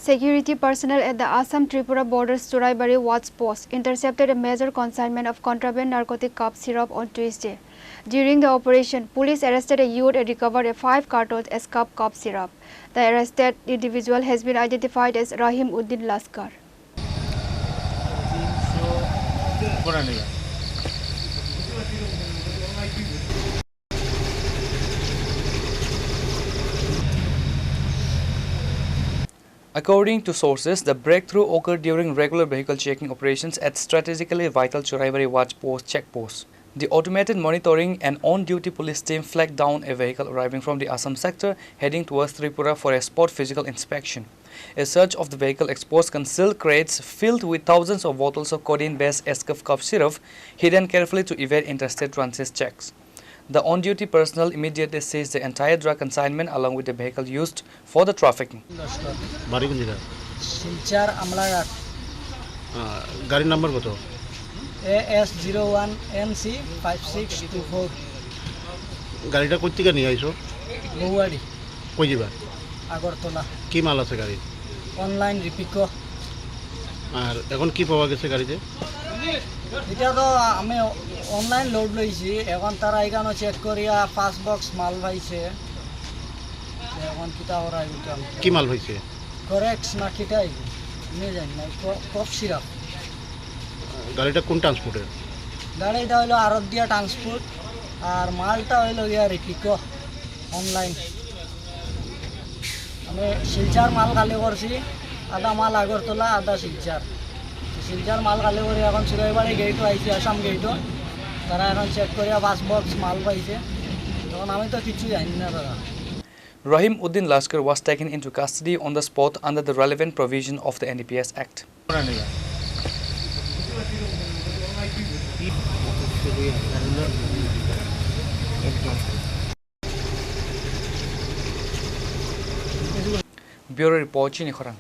Security personnel at the Assam-Tripura border's Churaibari Watch Post intercepted a major consignment of contraband narcotic cough syrup on Tuesday. During the operation, police arrested a youth and recovered 5 cartons Eskuf cough syrup. The arrested individual has been identified as Rahim Uddin Laskar. According to sources, the breakthrough occurred during regular vehicle checking operations at strategically vital Churaibari Watch Post checkpost. The automated monitoring and on-duty police team flagged down a vehicle arriving from the Assam sector heading towards Tripura for a spot physical inspection. A search of the vehicle exposed concealed crates filled with thousands of bottles of codeine-based Eskuf cough syrup hidden carefully to evade interstate transit checks. The on-duty personnel immediately seized the entire drug consignment along with the vehicle used for the trafficking. Silchar Amlagat. Gari number koto? AS01 MC 5624. Garita koi theke niye aiso? Bouwadi. Koi jiba? Agartala. Ki mal ache gari? Online Ripiko. Ar ekhon ki pawa geche garite? এটা তো আমি online load লইছি এখন তারা এখানে check করিয়া 5 box মাল পাইছে এখন কিটা ওরা এটা কি মাল হইছে করেক্ট না কিটাই নিয়ে যাই না কফ সিরাপ গাড়িটা কোন ট্রান্সপোর্টের গাড়িটা হলো আরদিয়া ট্রান্সপোর্ট আর মালটা হলো গিয়া রিপিকো অনলাইন আমি শিলচার মাল খালি করছি আধা মাল আগরতলা আধা শিলচার শিলচার মাল খালি করে এখন চুরাইবাড়ি গেটও আইছে আসাম গেটও তারা এখন চেক করে 5 বক্স মাল পাইছে তখন আমি তো কিছু জানি না দাদা Rahim Uddin Laskar was taken into custody on the spot under the relevant provision of the NDPS Act. Bureau Report, Chini, Khorang.